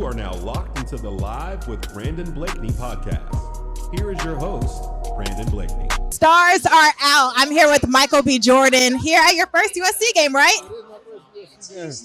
You are now locked into the Live with Brandon Blakeney podcast. Here is your host, Brandon Blakeney. Stars are out. I'm here with Michael B. Jordan here at your first USC game, right?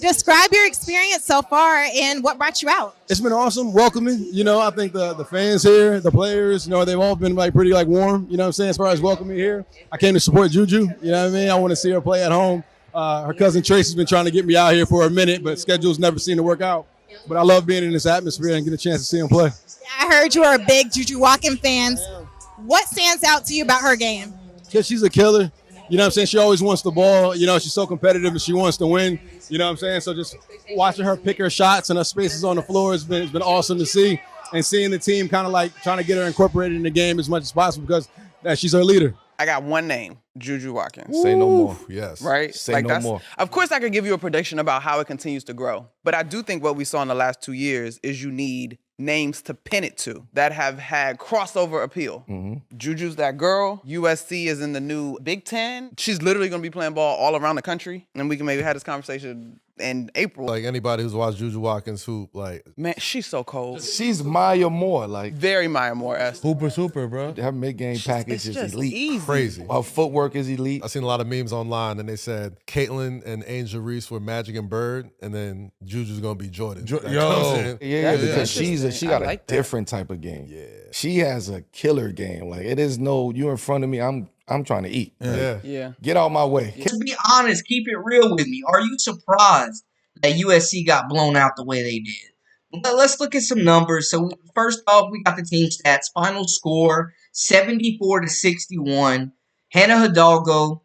Describe your experience so far and what brought you out. It's been awesome, welcoming. I think the fans here, the players, they've all been pretty warm, what I'm saying, as far as welcoming here. I came to support Juju, you know what I mean? I want to see her play at home. Her cousin Tracy's been trying to get me out here for a minute, but schedules never seem to work out. But I love being in this atmosphere and get a chance to see him play. I heard you are a big Juju Watkins fan. What stands out to you about her game? Because she's a killer. You know what I'm saying? She always wants the ball. She's so competitive and she wants to win. You know what I'm saying? So just watching her pick her shots and her spaces on the floor has been awesome to see. And seeing the team kind of trying to get her incorporated in the game as much as possible because she's our leader. I got one name, Juju Watkins. Say no more. Yes. Right? Say no more. Of course, I could give you a prediction about how it continues to grow. But I do think what we saw in the last 2 years is you need names to pin it to that have had crossover appeal. Mm-hmm. Juju's that girl. USC is in the new Big Ten. She's literally going to be playing ball all around the country. And we can maybe have this conversation in April. Like anybody who's watched Juju Watkins hoop, man, she's so cold. She's Maya Moore, very Maya Moore-esque. Super, bro. Her mid-game package is elite. Easy. Crazy. Her footwork is elite. I've seen a lot of memes online, and they said Caitlin and Angel Reese were Magic and Bird, and then Juju's gonna be Jordan. Yeah, because she got a different type of game. Yeah, she has a killer game. It is you in front of me. I'm trying to eat. Yeah. Get out my way. To be honest, keep it real with me. Are you surprised that USC got blown out the way they did? Let's look at some numbers. So first off, we got the team stats. Final score, 74-61. Hannah Hidalgo,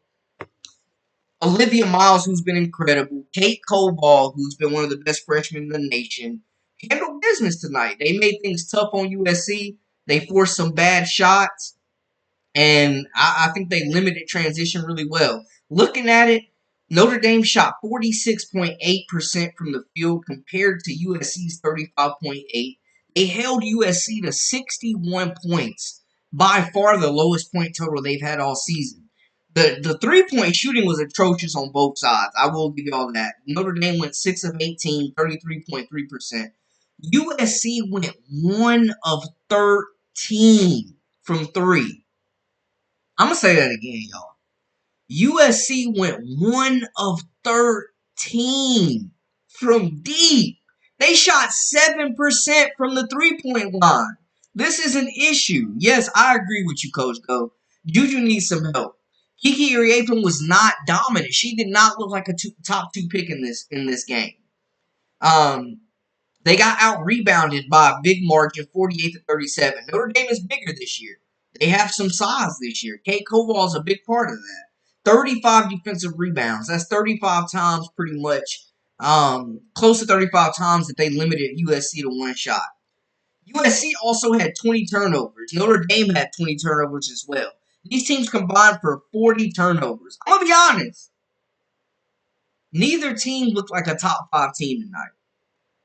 Olivia Miles, who's been incredible, Kate Koval, who's been one of the best freshmen in the nation, handled business tonight. They made things tough on USC. They forced some bad shots. And I think they limited transition really well. Looking at it, Notre Dame shot 46.8% from the field compared to USC's 35.8%. They held USC to 61 points, by far the lowest point total they've had all season. The three-point shooting was atrocious on both sides. I will give you all that. Notre Dame went 6 of 18, 33.3%. USC went 1 of 13 from three. I'm going to say that again, y'all. USC went 1 of 13 from deep. They shot 7% from the three-point line. This is an issue. Yes, I agree with you, Coach Go. Juju needs some help. Kiki Iriafen was not dominant. She did not look like a top 2 pick in this game. They got out-rebounded by a big margin, 48-37. Notre Dame is bigger this year. They have some size this year. Kate Koval is a big part of that. 35 defensive rebounds. That's 35 times pretty much, close to 35 times that they limited USC to one shot. USC also had 20 turnovers. Notre Dame had 20 turnovers as well. These teams combined for 40 turnovers. I'm going to be honest. Neither team looked like a top 5 team tonight.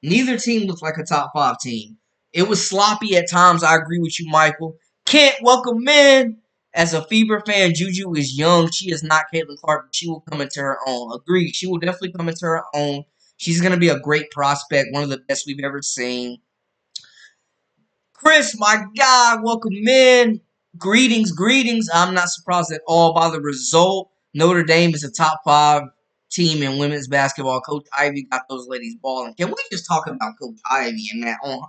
Neither team looked like a top 5 team. It was sloppy at times. I agree with you, Michael. Can't welcome in. As a Fever fan, Juju is young. She is not Caitlin Clark, but she will come into her own. Agreed. She will definitely come into her own. She's going to be a great prospect, one of the best we've ever seen. Chris, my guy, welcome in. Greetings. I'm not surprised at all by the result. Notre Dame is a top 5 team in women's basketball. Coach Ivy got those ladies balling. Can we just talk about Coach Ivy and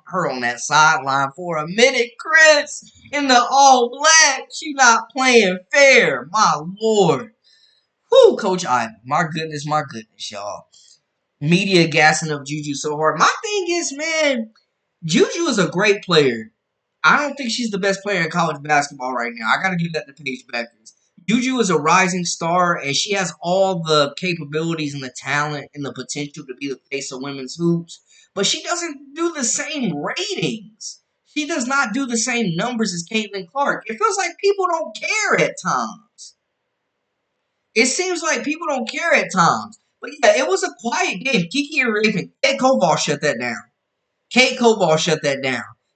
her on that sideline for a minute, Chris? In the all black, she not playing fair. My Lord. Whoo, Coach Ivy. My goodness, y'all. Media gassing up Juju so hard. My thing is, man, Juju is a great player. I don't think she's the best player in college basketball right now. I got to give that to Paige Beckers. Juju is a rising star, and she has all the capabilities and the talent and the potential to be the face of women's hoops. But she doesn't do the same ratings. She does not do the same numbers as Caitlin Clark. It feels like people don't care at times. It seems like people don't care at times. But yeah, it was a quiet game. Kiki Iriafen, Kate Koval shut that down.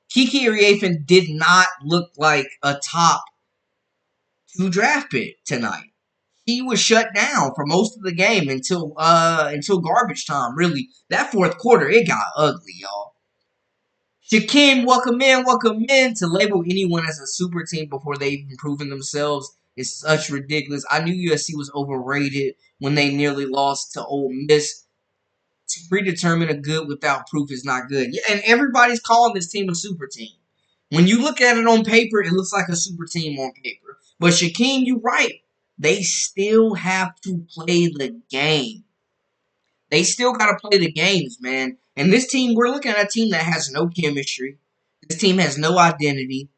Kiki Iriafen did not look like a top 2 draft pick tonight. He was shut down for most of the game until garbage time, really. That fourth quarter, it got ugly, y'all. Shaquem, welcome in. To label anyone as a super team before they've even proven themselves is such ridiculous. I knew USC was overrated when they nearly lost to Ole Miss. To predetermine a good without proof is not good. Yeah, and everybody's calling this team a super team. When you look at it on paper, it looks like a super team on paper. But Shaquem, you're right. They still have to play the game. They still got to play the games, man. And this team, we're looking at a team that has no chemistry. This team has no identity.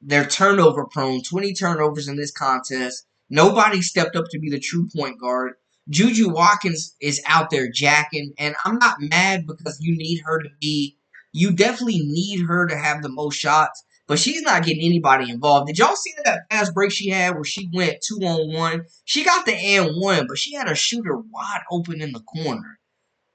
They're turnover prone. 20 turnovers in this contest. Nobody stepped up to be the true point guard. Juju Watkins is out there jacking. And I'm not mad because you definitely need her to have the most shots. But she's not getting anybody involved. Did y'all see that fast break she had where she went 2-on-1? She got the and one, but she had a shooter wide open in the corner.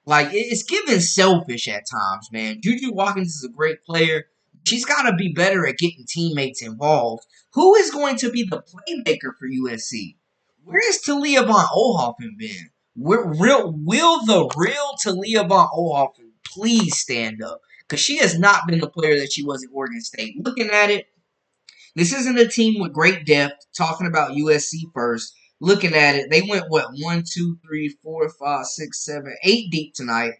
Like, it's giving selfish at times, man. Juju Watkins is a great player. She's got to be better at getting teammates involved. Who is going to be the playmaker for USC? Where is Talia Von Ohoffen been? Will the real Talia Von Ohoffen please stand up? Because she has not been the player that she was at Oregon State. Looking at it, this isn't a team with great depth. Talking about USC first. Looking at it, they went, 1, 2, 3, 4, 5, 6, 7, 8 deep tonight.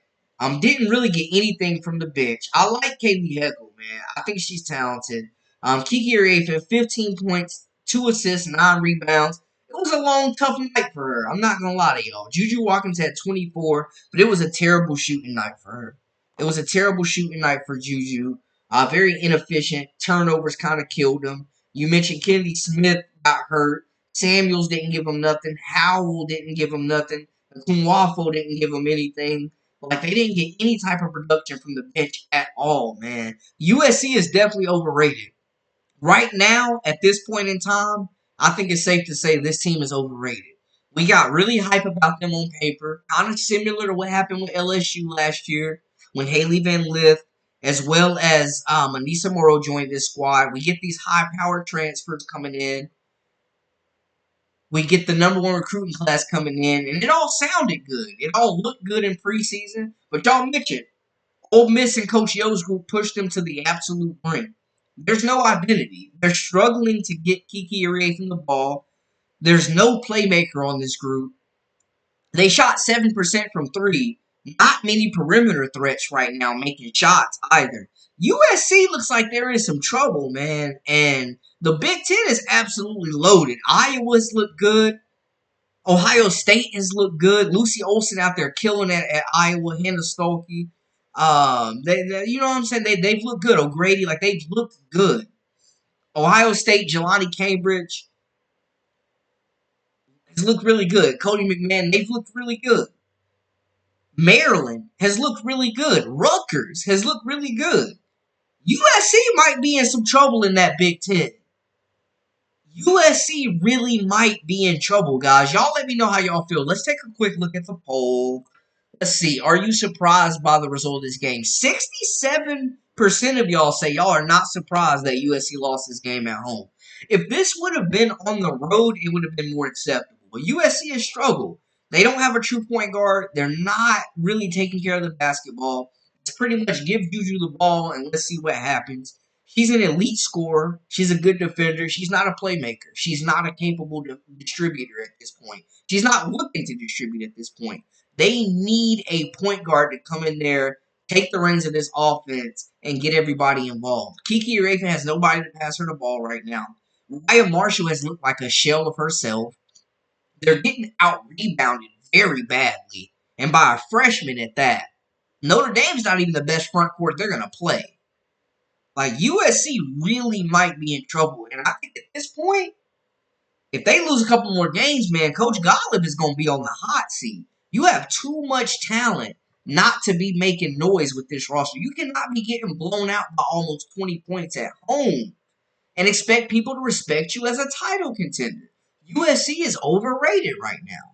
Didn't really get anything from the bench. I like Kaylee Heckle, man. I think she's talented. Kiki Arafa, 15 points, 2 assists, 9 rebounds. It was a long, tough night for her. I'm not going to lie to y'all. Juju Watkins had 24, but it was a terrible shooting night for her. It was a terrible shooting night for Juju. Very inefficient. Turnovers kind of killed him. You mentioned Kennedy Smith got hurt. Samuels didn't give him nothing. Howell didn't give him nothing. Kumwafo didn't give him anything. Like, they didn't get any type of production from the bench at all, man. USC is definitely overrated. Right now, at this point in time, I think it's safe to say this team is overrated. We got really hype about them on paper, kind of similar to what happened with LSU last year when Haley Van Lith, as well as Anissa Morrow joined this squad. We get these high-powered transfers coming in. We get the number 1 recruiting class coming in, and it all sounded good. It all looked good in preseason, but y'all mentioned Ole Miss and Coach Yo's group pushed them to the absolute brink. There's no identity. They're struggling to get Kiki Arafa the ball. There's no playmaker on this group. They shot 7% from 3. Not many perimeter threats right now making shots either. USC looks like they're in some trouble, man. And the Big Ten is absolutely loaded. Iowa's looked good. Ohio State has looked good. Lucy Olson out there killing it at Iowa. Hannah Stolke. They you know what I'm saying? They've looked good. O'Grady, like, they've looked good. Ohio State, Jelani Cambridge has looked really good. Cody McMahon, they've looked really good. Maryland has looked really good. Rutgers has looked really good. USC might be in some trouble in that Big Ten. USC really might be in trouble, guys. Y'all let me know how y'all feel. Let's take a quick look at the poll. Let's see. Are you surprised by the result of this game? 67% of y'all say y'all are not surprised that USC lost this game at home. If this would have been on the road, it would have been more acceptable. But USC has struggled. They don't have a true point guard. They're not really taking care of the basketball. It's pretty much give Juju the ball and let's see what happens. She's an elite scorer. She's a good defender. She's not a playmaker. She's not a capable distributor at this point. She's not looking to distribute at this point. They need a point guard to come in there, take the reins of this offense, and get everybody involved. Kiki Arafa has nobody to pass her the ball right now. Raya Marshall has looked like a shell of herself. They're getting out-rebounded very badly, and by a freshman at that. Notre Dame's not even the best front court they're going to play. Like, USC really might be in trouble, and I think at this point, if they lose a couple more games, man, Coach Golub is going to be on the hot seat. You have too much talent not to be making noise with this roster. You cannot be getting blown out by almost 20 points at home and expect people to respect you as a title contender. USC is overrated right now.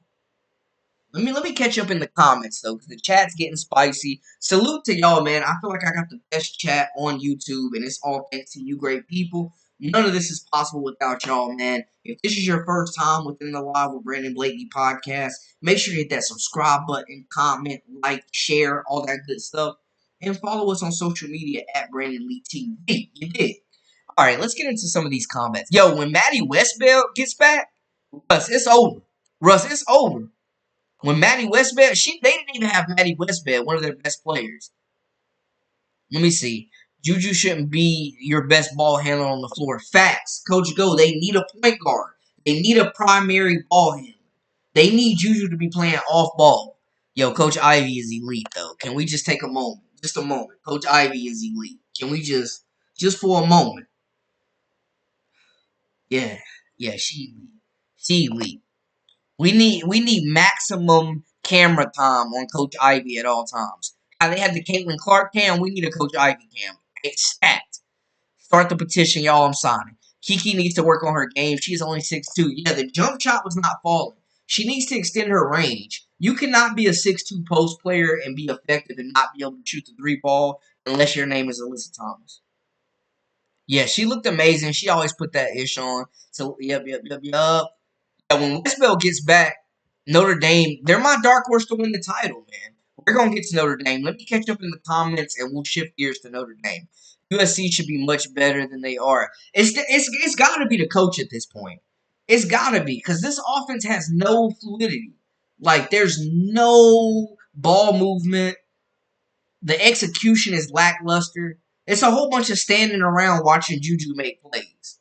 Let me catch up in the comments, though, because the chat's getting spicy. Salute to y'all, man. I feel like I got the best chat on YouTube, and it's all thanks to you great people. None of this is possible without y'all, man. If this is your first time within the Live with Brandon Blakeney podcast, make sure you hit that subscribe button, comment, like, share, all that good stuff. and follow us on social media at Brandon Lee TV. You did. All right, let's get into some of these comments. Yo, when Maddie Westbell gets back, Russ, it's over. Russ, it's over. When Maddie Westbell, they didn't even have Maddie Westbell, one of their best players. Let me see. Juju shouldn't be your best ball handler on the floor. Facts. Coach Go, they need a point guard. They need a primary ball handler. They need Juju to be playing off ball. Yo, Coach Ivy is elite, though. Can we just take a moment? Just a moment. Coach Ivy is elite. Can we just for a moment? Yeah, she elite. She elite. We need maximum camera time on Coach Ivy at all times. How they had the Caitlin Clark cam, we need a Coach Ivy cam. It's stacked. Start the petition, y'all. I'm signing. Kiki needs to work on her game. She's only 6'2". Yeah, the jump shot was not falling. She needs to extend her range. You cannot be a 6'2" post player and be effective and not be able to shoot the 3 ball unless your name is Alyssa Thomas. Yeah, she looked amazing. She always put that ish on. So, yep. Yeah, when Westbell gets back, Notre Dame, they're my dark horse to win the title, man. We're going to get to Notre Dame. Let me catch up in the comments, and we'll shift gears to Notre Dame. USC should be much better than they are. It's got to be the coach at this point. It's got to be, because this offense has no fluidity. Like, there's no ball movement. The execution is lackluster. It's a whole bunch of standing around watching Juju make plays.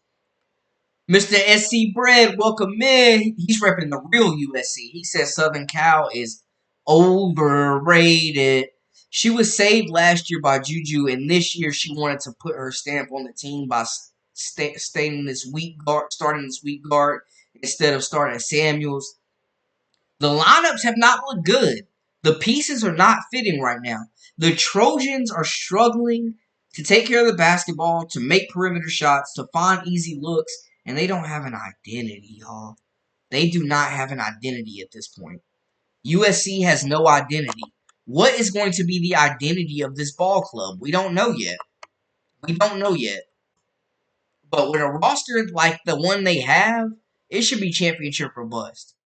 Mr. SC Bread, welcome in. He's repping the real USC. He says Southern Cal is overrated. She was saved last year by Juju, and this year she wanted to put her stamp on the team by starting this weak guard instead of starting Samuels. The lineups have not looked good. The pieces are not fitting right now. The Trojans are struggling to take care of the basketball, to make perimeter shots, to find easy looks, and they don't have an identity, y'all. They do not have an identity at this point. USC has no identity. What is going to be the identity of this ball club? We don't know yet. But with a roster like the one they have, it should be championship or bust.